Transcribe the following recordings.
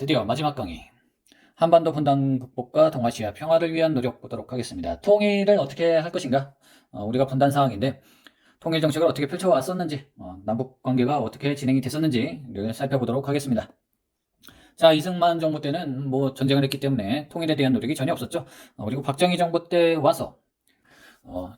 드디어 마지막 강의. 한반도 분단 극복과 동아시아 평화를 위한 노력 보도록 하겠습니다. 통일을 어떻게 할 것인가? 우리가 분단 상황인데 통일 정책을 어떻게 펼쳐왔었는지, 남북 관계가 어떻게 진행이 됐었는지를 살펴보도록 하겠습니다. 자, 이승만 정부 때는 뭐 전쟁을 했기 때문에 통일에 대한 노력이 전혀 없었죠. 그리고 박정희 정부 때 와서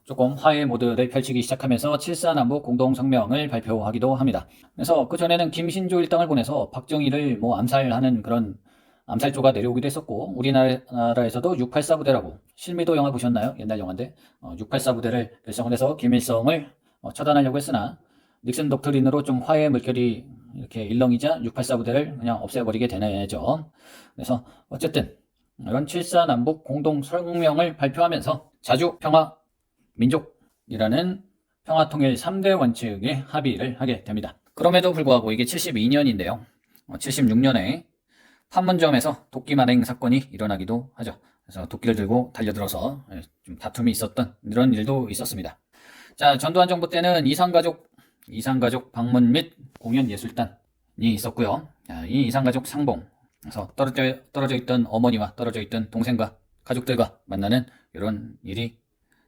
조금 화해 모드를 펼치기 시작하면서 7.4 남북 공동성명을 발표하기도 합니다. 그래서 그 전에는 김신조 일당을 보내서 박정희를 뭐 암살하는 그런 암살조가 내려오기도 했었고, 우리나라에서도 684 부대라고, 실미도 영화 보셨나요? 옛날 영화인데 684 부대를 결성을 해서 김일성을 처단하려고 했으나 닉슨 독트린으로 좀 화해 물결이 이렇게 일렁이자 684 부대를 그냥 없애버리게 되네죠. 그래서 어쨌든 이런 7.4 남북 공동성명을 발표하면서 자주 평화 민족이라는 평화통일 3대 원칙에 합의를 하게 됩니다. 그럼에도 불구하고 이게 72년인데요. 76년에 판문점에서 도끼 만행 사건이 일어나기도 하죠. 그래서 도끼를 들고 달려들어서 좀 다툼이 있었던 이런 일도 있었습니다. 자, 전두환 정부 때는 이산가족 방문 및 공연 예술단이 있었고요. 이 이산가족 상봉, 그래서 떨어져 있던 어머니와 떨어져 있던 동생과 가족들과 만나는 이런 일이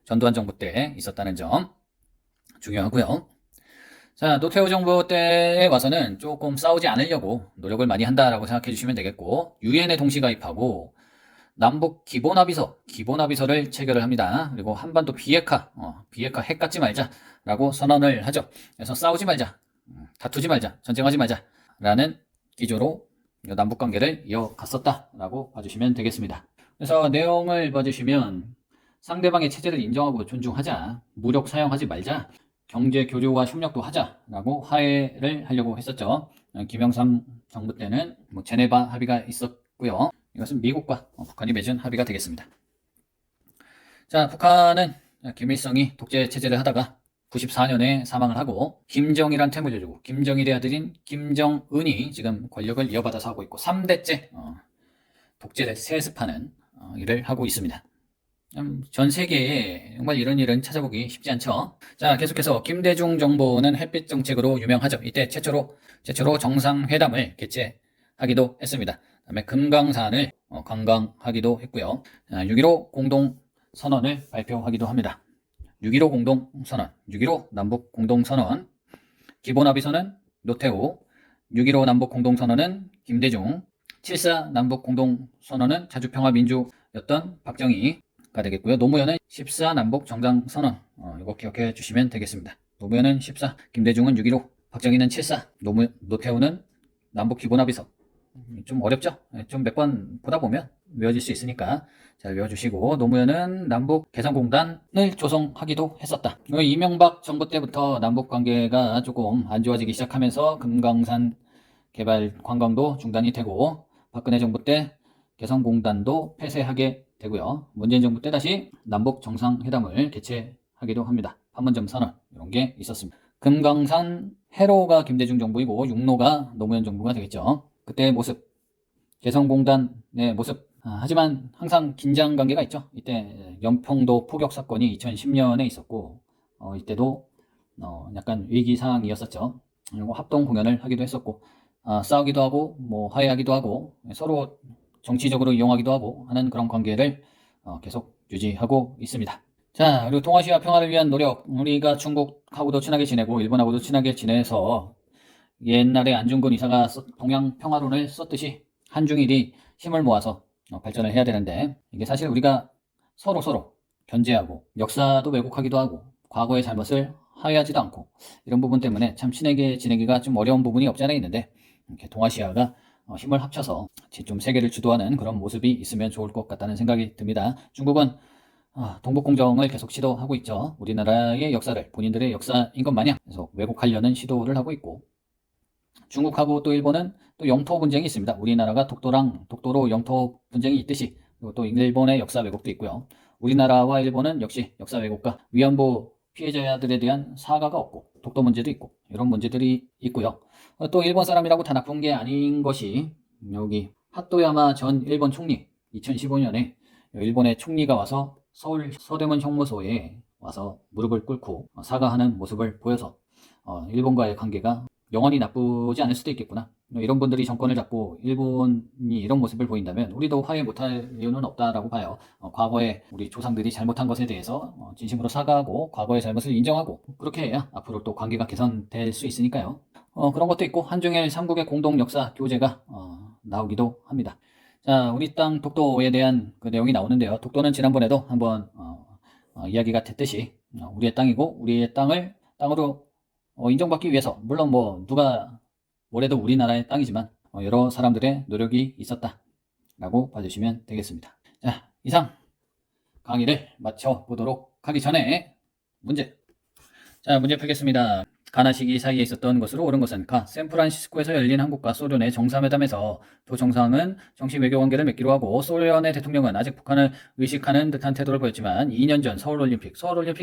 전두환 정부 때 있었다는 점 중요하고요. 자, 노태우 정부 때에 와서는 조금 싸우지 않으려고 노력을 많이 한다라고 생각해 주시면 되겠고, 유엔에 동시 가입하고 남북 기본합의서를 체결을 합니다. 그리고 한반도 비핵화 핵 갖지 말자라고 선언을 하죠. 그래서 싸우지 말자, 다투지 말자, 전쟁하지 말자라는 기조로 남북 관계를 이어갔었다라고 봐주시면 되겠습니다. 그래서 내용을 봐주시면 상대방의 체제를 인정하고 존중하자, 무력 사용하지 말자, 경제 교류와 협력도 하자라고 화해를 하려고 했었죠. 김영삼 정부 때는 뭐 제네바 합의가 있었고요. 이것은 미국과 북한이 맺은 합의가 되겠습니다. 자, 북한은 김일성이 독재 체제를 하다가 94년에 사망을 하고 김정일한 태무를 주고 김정일의 아들인 김정은이 지금 권력을 이어받아서 하고 있고 3대째 독재를 세습하는 일을 하고 있습니다. 전 세계에 정말 이런 일은 찾아보기 쉽지 않죠. 자, 계속해서 김대중 정부는 햇빛 정책으로 유명하죠. 이때 최초로 정상회담을 개최하기도 했습니다. 그다음에 금강산을 관광하기도 했고요. 6.15 공동선언을 발표하기도 합니다. 6.15 공동선언, 6.15 남북 공동선언, 기본합의서는 노태우, 6.15 남북 공동선언은 김대중, 7.4 남북 공동선언은 자주평화민주였던 박정희가 되겠고요. 노무현은 14 남북 정상선언, 이거 기억해 주시면 되겠습니다. 노무현은 14, 김대중은 6.15, 박정희는 7.4, 노태우는 남북 기본합의서. 좀 어렵죠? 좀 몇 번 보다 보면 외워질 수 있으니까 잘 외워주시고, 노무현은 남북 개성공단을 조성하기도 했었다. 이명박 정부 때부터 남북 관계가 조금 안 좋아지기 시작하면서 금강산 개발 관광도 중단이 되고, 박근혜 정부 때 개성공단도 폐쇄하게 되고요. 문재인 정부 때 다시 남북 정상회담을 개최하기도 합니다. 판문점 선언, 이런 게 있었습니다. 금강산 해로가 김대중 정부이고 육로가 노무현 정부가 되겠죠. 그때의 모습, 개성공단의 모습. 하지만 항상 긴장 관계가 있죠. 이때 연평도 포격 사건이 2010년에 있었고, 이때도 약간 위기 상황이었었죠. 그리고 합동 공연을 하기도 했었고, 싸우기도 하고 뭐 화해하기도 하고 서로 정치적으로 이용하기도 하고 하는 그런 관계를 계속 유지하고 있습니다. 자, 그리고 동아시아 평화를 위한 노력, 우리가 중국하고도 친하게 지내고 일본하고도 친하게 지내서 옛날에 안중근 의사가 동양 평화론을 썼듯이 한중일이 힘을 모아서 발전을 해야 되는데, 이게 사실 우리가 서로 견제하고 역사도 왜곡하기도 하고 과거의 잘못을 화해하지도 않고 이런 부분 때문에 참 친하게 지내기가 좀 어려운 부분이 없지 않아 있는데, 이렇게 동아시아가 힘을 합쳐서 좀 세계를 주도하는 그런 모습이 있으면 좋을 것 같다는 생각이 듭니다. 중국은 동북공정을 계속 시도하고 있죠. 우리나라의 역사를 본인들의 역사인 것 마냥 계속 왜곡하려는 시도를 하고 있고, 중국하고 또 일본은 또 영토 분쟁이 있습니다. 우리나라가 독도로 영토 분쟁이 있듯이, 그리고 또 일본의 역사 왜곡도 있고요. 우리나라와 일본은 역시 역사 왜곡과 위안부 피해자들에 대한 사과가 없고 독도 문제도 있고 이런 문제들이 있고요. 또 일본 사람이라고 다 나쁜 게 아닌 것이, 여기 하토야마 전 일본 총리 2015년에 일본의 총리가 와서 서울 서대문 형무소에 와서 무릎을 꿇고 사과하는 모습을 보여서 일본과의 관계가 영원히 나쁘지 않을 수도 있겠구나. 이런 분들이 정권을 잡고 일본이 이런 모습을 보인다면 우리도 화해 못할 이유는 없다라고 봐요. 과거에 우리 조상들이 잘못한 것에 대해서 진심으로 사과하고 과거의 잘못을 인정하고 그렇게 해야 앞으로 또 관계가 개선될 수 있으니까요. 그런 것도 있고 한중일 삼국의 공동 역사 교재가 나오기도 합니다. 자, 우리 땅 독도에 대한 그 내용이 나오는데요. 독도는 지난번에도 한번 이야기가 됐듯이 우리의 땅이고 우리의 땅을 땅으로 인정받기 위해서 물론 뭐 누가 뭐래도 우리나라의 땅이지만 여러 사람들의 노력이 있었다라고 봐주시면 되겠습니다. 자, 이상 강의를 마쳐보도록 하기 전에 문제. 자, 문제 풀겠습니다. 가나 시기 사이에 있었던 것으로 옳은 것은 가. 샌프란시스코에서 열린 한국과 소련의 정상회담에서 두 정상은 정식 외교 관계를 맺기로 하고 소련의 대통령은 아직 북한을 의식하는 듯한 태도를 보였지만 2년 전 서울올림픽이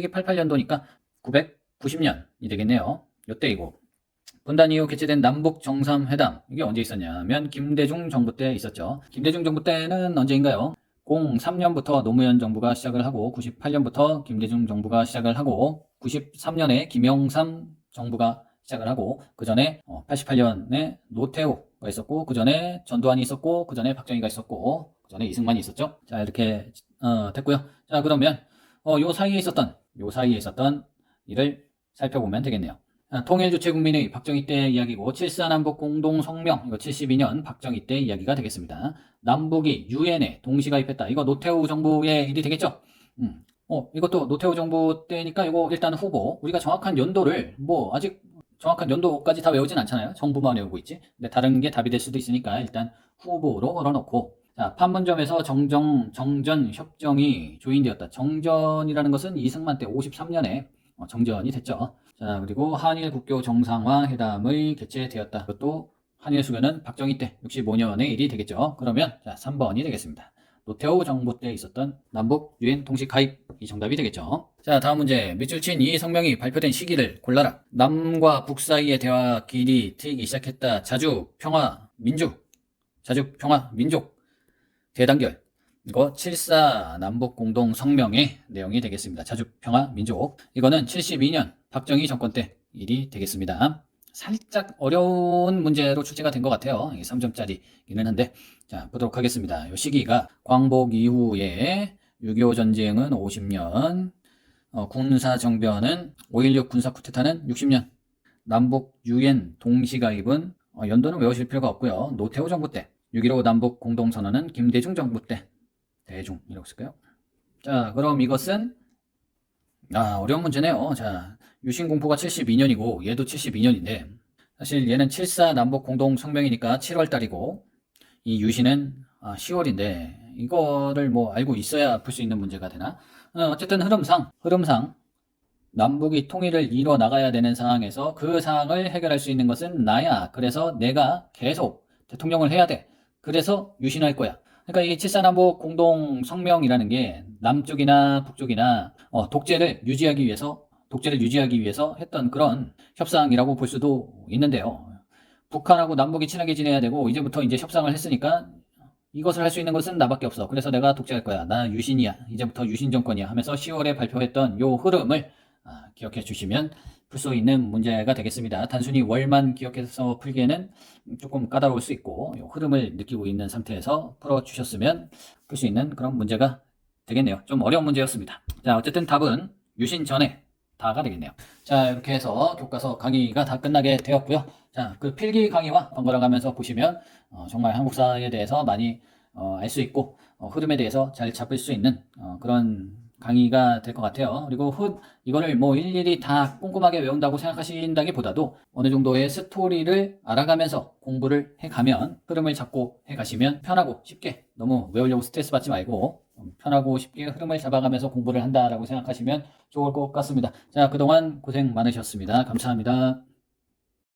88년도니까 990년이 되겠네요. 요때이고 분단 이후 개최된 남북 정상회담 이게 언제 있었냐면 김대중 정부 때 있었죠. 김대중 정부 때는 언제인가요? 03년부터 노무현 정부가 시작을 하고 98년부터 김대중 정부가 시작을 하고 93년에 김영삼 정부가 시작을 하고 그 전에 88년에 노태우가 있었고 그 전에 전두환이 있었고 그 전에 박정희가 있었고 그 전에 이승만이 있었죠. 자, 이렇게 됐고요. 자, 그러면 요 사이에 있었던 일을 살펴보면 되겠네요. 통일주체국민의 박정희 때 이야기고 7.4남북 공동성명 이거 72년 박정희 때 이야기가 되겠습니다. 남북이 유엔에 동시 가입했다. 이거 노태우 정부의 일이 되겠죠. 이것도 노태우 정부 때니까 이거 일단 후보. 우리가 정확한 연도를 뭐 아직 정확한 연도까지 다 외우진 않잖아요. 정부만 외우고 있지. 근데 다른 게 답이 될 수도 있으니까 일단 후보로 걸어놓고 자, 판문점에서 정전 협정이 조인되었다. 정전이라는 것은 이승만 때 53년에 정전이 됐죠. 자, 그리고 한일 국교 정상화 회담의 개최되었다. 이것도 한일 수교는 박정희 때 65년의 일이 되겠죠. 그러면 자, 3번이 되겠습니다. 노태우 정부 때 있었던 남북 유엔 동시 가입 이 정답이 되겠죠. 자, 다음 문제. 밑줄 친 이 성명이 발표된 시기를 골라라. 남과 북 사이의 대화 길이 트이기 시작했다. 자주 평화 민족 대단결 이거 7.4 남북 공동 성명의 내용이 되겠습니다. 자주 평화 민족 이거는 72년 박정희 정권 때 일이 되겠습니다. 살짝 어려운 문제로 출제가 된 것 같아요. 3점짜리이긴 한데 자, 보도록 하겠습니다. 이 시기가 광복 이후에 6.25 전쟁은 50년 군사정변은 5.16 군사 쿠데타는 60년 남북 유엔 동시가입은 연도는 외우실 필요가 없고요. 노태우 정부 때 6.15 남북 공동선언은 김대중 정부 때 대중이라고 쓸까요? 자, 그럼 이것은 어려운 문제네요. 자, 유신공포가 72년이고 얘도 72년인데 사실 얘는 7.4 남북 공동 성명이니까 7월 달이고 이 유신은 10월인데 이거를 뭐 알고 있어야 풀 수 있는 문제가 되나? 어쨌든 흐름상 남북이 통일을 이뤄 나가야 되는 상황에서 그 상황을 해결할 수 있는 것은 나야. 그래서 내가 계속 대통령을 해야 돼. 그래서 유신할 거야. 그러니까 이 7.4 남북 공동 성명이라는 게 남쪽이나 북쪽이나 독재를 유지하기 위해서 했던 그런 협상이라고 볼 수도 있는데요. 북한하고 남북이 친하게 지내야 되고 이제부터 이제 협상을 했으니까 이것을 할 수 있는 것은 나밖에 없어. 그래서 내가 독재할 거야. 나 유신이야. 이제부터 유신 정권이야. 하면서 10월에 발표했던 요 흐름을 기억해 주시면 풀 수 있는 문제가 되겠습니다. 단순히 월만 기억해서 풀기에는 조금 까다로울 수 있고 요 흐름을 느끼고 있는 상태에서 풀어주셨으면 풀 수 있는 그런 문제가 되겠네요. 좀 어려운 문제였습니다. 자, 어쨌든 답은 유신 전에 다가 되겠네요. 자, 이렇게 해서 교과서 강의가 다 끝나게 되었고요. 자, 그 필기 강의와 번갈아 가면서 보시면 정말 한국사에 대해서 많이 알 수 있고 흐름에 대해서 잘 잡을 수 있는 그런 강의가 될 것 같아요. 그리고 이거를 뭐 일일이 다 꼼꼼하게 외운다고 생각하신다기보다도 어느 정도의 스토리를 알아가면서 공부를 해가면 흐름을 잡고 해가시면 편하고 쉽게 너무 외우려고 스트레스 받지 말고 편하고 쉽게 흐름을 잡아가면서 공부를 한다라고 생각하시면 좋을 것 같습니다. 자, 그동안 고생 많으셨습니다. 감사합니다.